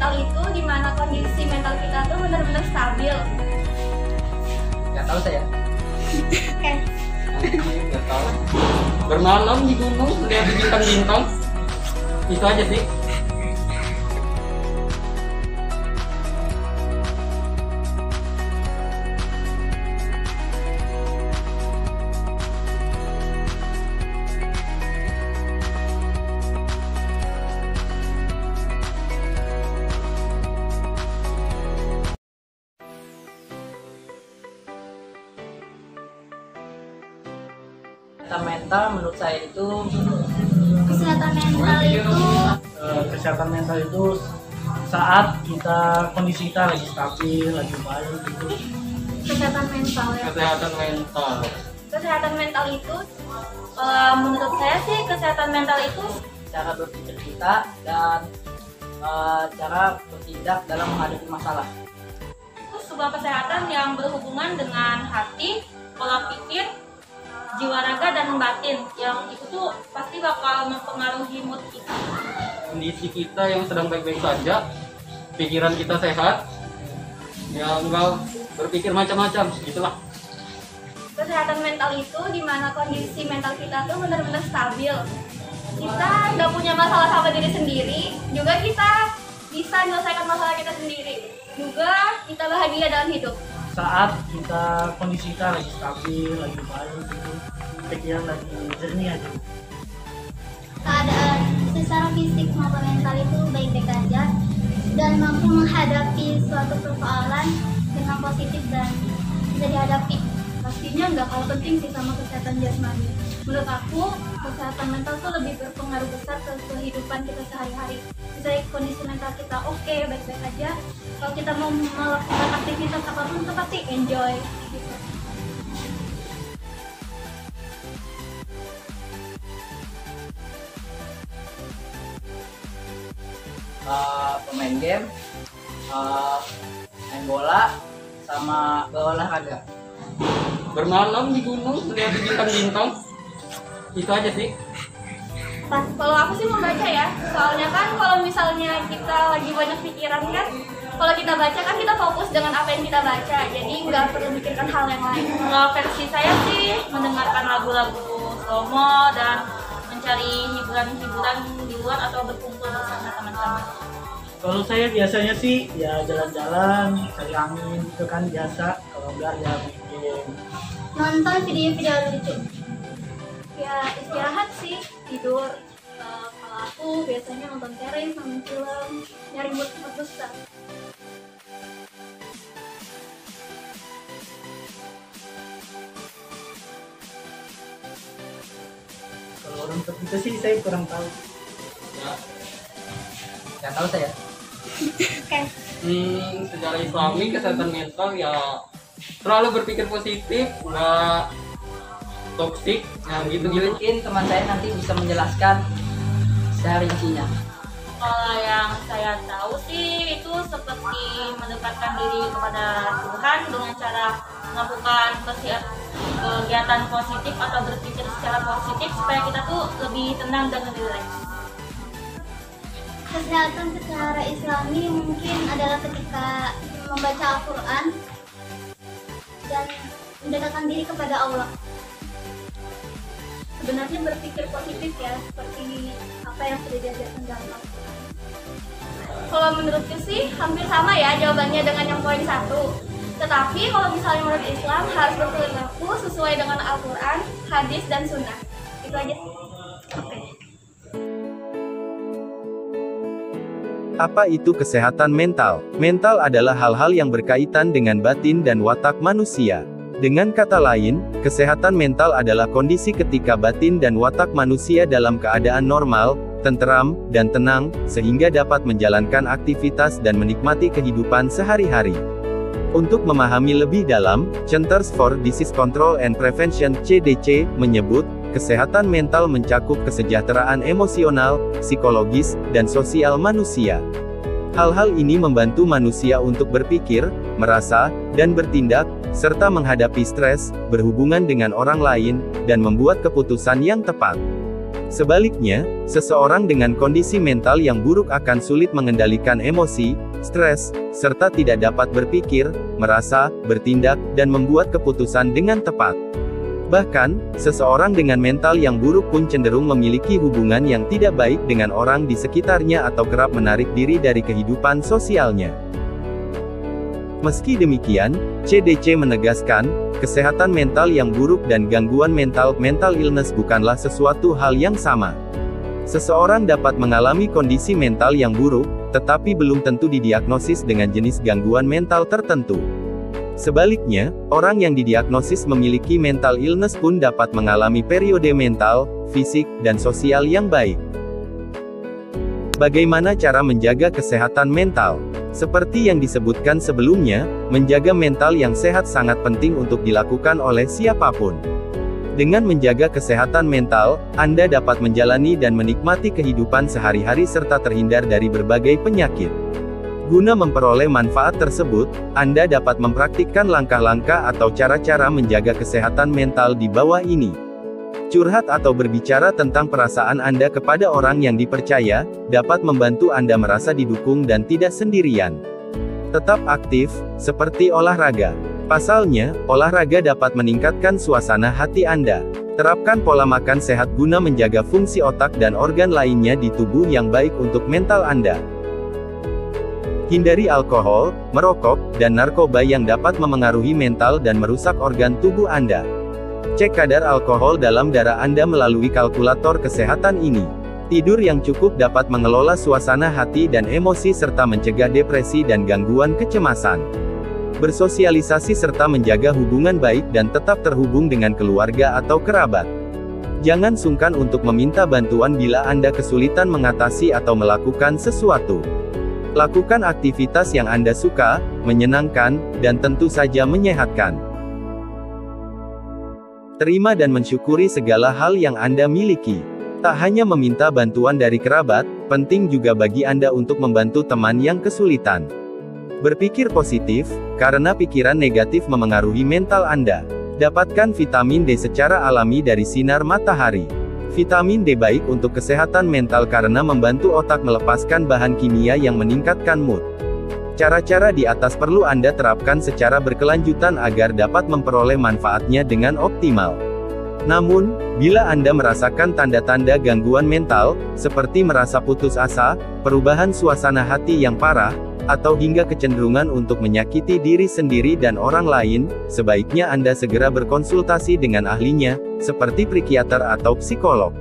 mental itu di mana kondisi mental kita tuh benar-benar stabil. Nggak tahu saya. Oke. Nggak tahu. Bermalam di gunung melihat bintang-bintang. Itu aja sih. Kesehatan mental menurut saya itu Kesehatan mental itu saat kondisi kita lagi stabil, lagi baik gitu. Kesehatan mental ya. Kesehatan mental. Kesehatan mental itu menurut saya sih kesehatan mental itu cara berpikir kita dan cara bertindak dalam menghadapi masalah. sebuah kesehatan yang berhubungan dengan hati, pola pikir, jiwa raga dan batin, yang itu tuh pasti bakal mempengaruhi mood kita. Kondisi kita yang sedang baik-baik saja, pikiran kita sehat, ya enggak berpikir macam-macam, gitulah. Kesehatan mental itu dimana kondisi mental kita tuh benar-benar stabil. Kita nggak punya masalah sama diri sendiri, juga kita bisa menyelesaikan masalah kita sendiri, juga kita bahagia dalam hidup. Saat kondisi kita lagi stabil, lagi baik gitu, pikiran lagi jernih aja. Keadaan secara fisik maupun mental itu baik-baik aja dan mampu menghadapi suatu persoalan dengan positif dan bisa dihadapi. Pastinya nggak kalah penting sih sama kesehatan jasmani. Menurut aku, kesehatan mental tuh lebih berpengaruh besar ke kehidupan kita sehari-hari. Misalnya kondisi mental kita oke, baik-baik aja, kalau kita mau melakukan aktivitas apapun tuh pasti enjoy gitu. Pemain game, main bola, sama berolahraga. Bermalam di gunung melihat bintang-bintang, itu aja sih. Kalau aku sih membaca ya, soalnya kan kalau misalnya kita lagi banyak pikiran kan, kalau kita baca kan kita fokus dengan apa yang kita baca, jadi nggak perlu mikirkan hal yang lain. Kalau versi saya sih mendengarkan lagu-lagu slomo dan mencari hiburan-hiburan di luar atau berkumpul bersama teman-teman. Kalau saya biasanya sih ya jalan-jalan, cari angin gitu kan biasa. Kalau enggak ya main game. Nonton video-video lucu. Ya istirahat sih, tidur. Kalau aku biasanya nonton series, nonton film, nyari mood besar. Kalau orang seperti itu sih saya kurang tahu. Ya, Nggak tahu saya. secara Islami kesehatan mental ya terlalu berpikir positif, nggak toksik, nah gitu-gitu. Mungkin teman saya nanti bisa menjelaskan secara rincinya. Kalau yang saya tahu sih itu seperti mendekatkan diri kepada Tuhan dengan cara melakukan kegiatan positif atau berpikir secara positif supaya kita tuh lebih tenang dan lebih rileks. Kesehatan secara Islami mungkin adalah ketika membaca Al-Quran dan mendekatkan diri kepada Allah. Sebenarnya berpikir positif ya, seperti apa yang sudah diajarkan dalam Al-Quran. Kalau menurutku sih hampir sama ya jawabannya dengan yang poin 1. Tetapi kalau misalnya menurut Islam harus berperilaku sesuai dengan Al-Quran, hadis, dan sunnah. Itu aja sih. Oke. Apa itu kesehatan mental? Mental adalah hal-hal yang berkaitan dengan batin dan watak manusia. Dengan kata lain, kesehatan mental adalah kondisi ketika batin dan watak manusia dalam keadaan normal, tenteram, dan tenang, sehingga dapat menjalankan aktivitas dan menikmati kehidupan sehari-hari. Untuk memahami lebih dalam, Centers for Disease Control and Prevention (CDC) menyebut, kesehatan mental mencakup kesejahteraan emosional, psikologis, dan sosial manusia. Hal-hal ini membantu manusia untuk berpikir, merasa, dan bertindak, serta menghadapi stres, berhubungan dengan orang lain, dan membuat keputusan yang tepat. Sebaliknya, seseorang dengan kondisi mental yang buruk akan sulit mengendalikan emosi, stres, serta tidak dapat berpikir, merasa, bertindak, dan membuat keputusan dengan tepat. Bahkan, seseorang dengan mental yang buruk pun cenderung memiliki hubungan yang tidak baik dengan orang di sekitarnya atau kerap menarik diri dari kehidupan sosialnya. Meski demikian, CDC menegaskan, kesehatan mental yang buruk dan gangguan mental illness bukanlah sesuatu hal yang sama. Seseorang dapat mengalami kondisi mental yang buruk, tetapi belum tentu didiagnosis dengan jenis gangguan mental tertentu. Sebaliknya, orang yang didiagnosis memiliki mental illness pun dapat mengalami periode mental, fisik, dan sosial yang baik. Bagaimana cara menjaga kesehatan mental? Seperti yang disebutkan sebelumnya, menjaga mental yang sehat sangat penting untuk dilakukan oleh siapapun. Dengan menjaga kesehatan mental, Anda dapat menjalani dan menikmati kehidupan sehari-hari serta terhindar dari berbagai penyakit. Guna memperoleh manfaat tersebut, Anda dapat mempraktikkan langkah-langkah atau cara-cara menjaga kesehatan mental di bawah ini. Curhat atau berbicara tentang perasaan Anda kepada orang yang dipercaya, dapat membantu Anda merasa didukung dan tidak sendirian. Tetap aktif, seperti olahraga. Pasalnya, olahraga dapat meningkatkan suasana hati Anda. Terapkan pola makan sehat guna menjaga fungsi otak dan organ lainnya di tubuh yang baik untuk mental Anda. Hindari alkohol, merokok, dan narkoba yang dapat memengaruhi mental dan merusak organ tubuh Anda. Cek kadar alkohol dalam darah Anda melalui kalkulator kesehatan ini. Tidur yang cukup dapat mengelola suasana hati dan emosi serta mencegah depresi dan gangguan kecemasan. Bersosialisasi serta menjaga hubungan baik dan tetap terhubung dengan keluarga atau kerabat. Jangan sungkan untuk meminta bantuan bila Anda kesulitan mengatasi atau melakukan sesuatu. Lakukan aktivitas yang Anda suka, menyenangkan, dan tentu saja menyehatkan. Terima dan mensyukuri segala hal yang Anda miliki. Tak hanya meminta bantuan dari kerabat, penting juga bagi Anda untuk membantu teman yang kesulitan. Berpikir positif, karena pikiran negatif memengaruhi mental Anda. Dapatkan vitamin D secara alami dari sinar matahari. Vitamin D baik untuk kesehatan mental karena membantu otak melepaskan bahan kimia yang meningkatkan mood. Cara-cara di atas perlu Anda terapkan secara berkelanjutan agar dapat memperoleh manfaatnya dengan optimal. Namun, bila Anda merasakan tanda-tanda gangguan mental, seperti merasa putus asa, perubahan suasana hati yang parah, atau hingga kecenderungan untuk menyakiti diri sendiri dan orang lain, sebaiknya Anda segera berkonsultasi dengan ahlinya, seperti psikiater atau psikolog.